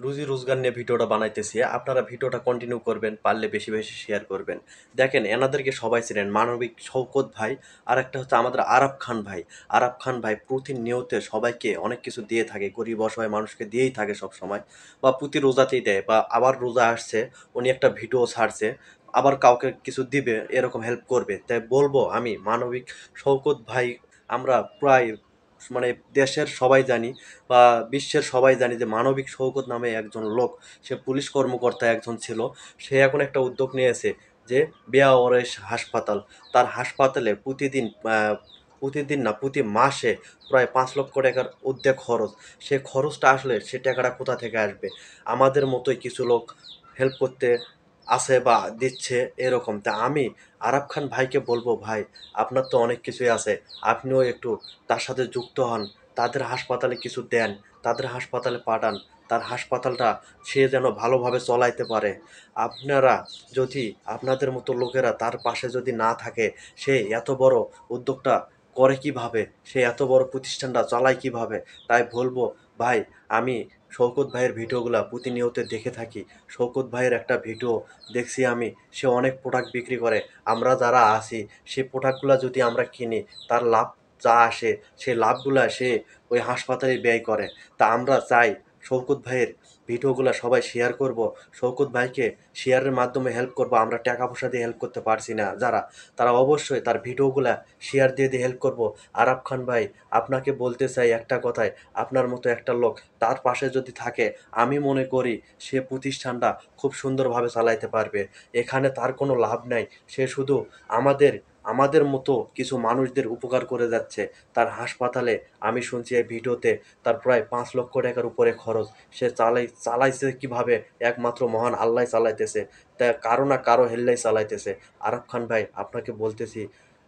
রুজি রোজগার নিয়ে ভিডিওটা বানাইতেছি। আপনারা ভিডিওটা কন্টিনিউ করবেন, পারলে বেশি বেশি শেয়ার করবেন। দেখেন এনাদেরকে সবাই চেনেন, মানবিক শওকত ভাই। আর একটা হচ্ছে আমাদের আরাফ খান ভাই। আরাফ খান ভাই প্রতিনিয়ত সবাইকে অনেক কিছু দিয়ে থাকে, গরিব অসহায় মানুষকে দিয়েই থাকে সব সময়, বা প্রতি রোজাতেই দেয়, বা আবার রোজা আসছে উনি একটা ভিডিও ছাড়ছে, আবার কাউকে কিছু দিবে, এরকম হেল্প করবে। তাই বলবো আমি মানবিক শওকত ভাই, আমরা প্রায় মানে দেশের সবাই জানি বা বিশ্বের সবাই জানি যে মানবিক শওকত নামে একজন লোক, সে পুলিশ কর্মকর্তা একজন ছিল। সে এখন একটা উদ্যোগ নিয়েছে যে বেয়াওয়ারেশ হাসপাতাল, তার হাসপাতালে প্রতিদিন প্রতিদিন না, প্রতি মাসে প্রায় 5 লক্ষ টাকার অর্ধেক খরচ। সে খরচটা আসলে সে টাকাটা কোথা থেকে আসবে? আমাদের মতোই কিছু লোক হেল্প করতে আছে বা দিচ্ছে এরকম। তা আমি আরাফ খান ভাইকে বলবো, ভাই আপনার তো অনেক কিছুই আছে, আপনিও একটু তার সাথে যুক্ত হন, তাদের হাসপাতালে কিছু দেন, তাদের হাসপাতালে পাঠান, তার হাসপাতালটা সে যেন ভালোভাবে চলাইতে পারে। আপনারা যদি, আপনাদের মতো লোকেরা তার পাশে যদি না থাকে, সে এত বড় উদ্যোগটা করে কিভাবে, সে এত বড় প্রতিষ্ঠানটা চালায় কিভাবে? তাই বলবো ভাই, আমি শওকত ভাইয়ের ভিডিওগুলা প্রতিনিয়ত দেখে থাকি। শওকত ভাইয়ের একটা ভিডিও দেখছি আমি, সে অনেক প্রোডাক্ট বিক্রি করে। আমরা যারা আছি, সেই প্রোডাক্টগুলা যদি আমরা কিনি, তার লাভ যা আসে, সেই লাভগুলা সে ওই হাসপাতালে ব্যয় করে। তা আমরা চাই শওকত ভাইয়ের ভিডিওগুলা সবাই শেয়ার করব, শওকত ভাইকে শেয়ারের মাধ্যমে হেল্প করব। আমরা টাকা পয়সা দিয়ে হেল্প করতে পারছি না যারা, তারা অবশ্যই তার ভিডিওগুলা শেয়ার দিয়ে দিয়ে হেল্প করব। আরাফ খান ভাই, আপনাকে বলতে চাই একটা কথাই, আপনার মতো একটা লোক তার পাশে যদি থাকে, আমি মনে করি সে প্রতিষ্ঠানটা খুব সুন্দরভাবে চালাইতে পারবে। এখানে তার কোনো লাভ নাই, সে শুধু আমাদের আমাদের মতো কিছু মানুষদের উপকার করে যাচ্ছে। তার হাসপাতালে আমি শুনছি এই ভিডিওতে তার প্রায় 5 লক্ষ টাকার উপরে খরচ। সে চালাইছে কিভাবে? একমাত্র মহান আল্লাহ চালাইতেছে। তা কারো না কারো হেল্লাই চালাইতেছে। আরাফ খান ভাই, আপনাকে বলতেছি,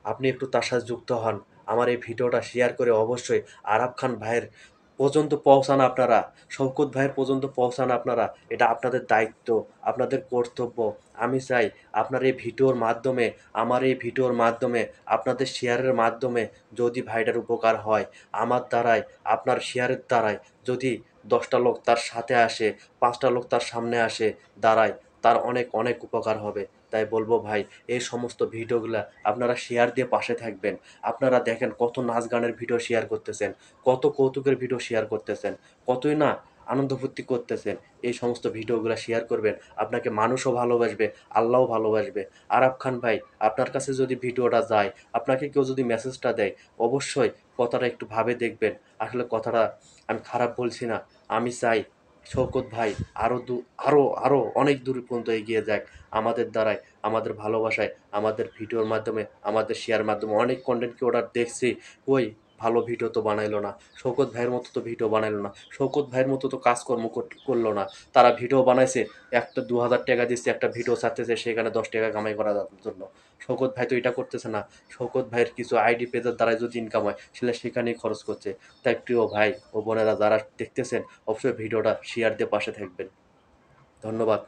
আপনি একটু তার সাথে যুক্ত হন। আমার এই ভিডিওটা শেয়ার করে অবশ্যই আরাফ খান ভাইয়ের পর্যন্ত পৌঁছান আপনারা, শওকত ভাইয়ের পর্যন্ত পৌঁছান আপনারা। এটা আপনাদের দায়িত্ব, আপনাদের কর্তব্য। আমি চাই আপনার এই ভিডিওর মাধ্যমে, আমার এই ভিডিওর মাধ্যমে, আপনাদের শেয়ারের মাধ্যমে যদি ভাইটার উপকার হয়, আমার দ্বারাই, আপনার শেয়ারের দ্বারাই যদি 10টা লোক তার সাথে আসে, 5টা লোক তার সামনে আসে দাঁড়ায়, তার অনেক অনেক উপকার হবে। তাই বলবো ভাই, এই সমস্ত ভিডিওগুলা আপনারা শেয়ার দিয়ে পাশে থাকবেন। আপনারা দেখেন কত নাচ গানের ভিডিও শেয়ার করতেছেন, কত কৌতুকের ভিডিও শেয়ার করতেছেন, কতই না আনন্দ ফুর্তি করতেছেন। এই সমস্ত ভিডিওগুলো শেয়ার করবেন, আপনাকে মানুষও ভালোবাসবে, আল্লাহও ভালোবাসবে। আরাফ খান ভাই, আপনার কাছে যদি ভিডিওটা যায়, আপনাকে কেউ যদি মেসেজটা দেয়, অবশ্যই কথাটা একটু ভাবে দেখবেন। আসলে কথাটা আমি খারাপ বলছি না। আমি চাই শওকত ভাই আরো অনেক দূর পর্যন্ত এগিয়ে যাক আমাদের দ্বারাই, আমাদের ভালোবাসায়, আমাদের ভিডিওর মাধ্যমে, আমাদের শেয়ার মাধ্যমে। অনেক কন্টেন্ট ক্রিয়েটর দেখছি, কই ভালো ভিডিও তো বানাইলো না, শওকত ভাইয়ের মতো তো ভিডিও বানাইলো না, শওকত ভাইয়ের মতো তো কাজকর্ম করলো না। তারা ভিডিও বানাইছে, একটা 2000 টাকা দিচ্ছে, একটা ভিডিও ছাড়তেছে, সেখানে 10 টাকা কামাই করার জন্য। শওকত ভাই তো এটা করতেছে না। শওকত ভাইয়ের কিছু আইডি পেজের দ্বারাই যদি ইনকাম হয়, সেখানেই খরচ করছে। তাই প্রিয় ভাই ও বোনেরা যারা দেখতেছেন, অবশ্যই ভিডিওটা শেয়ার দিয়ে পাশে থাকবেন। ধন্যবাদ।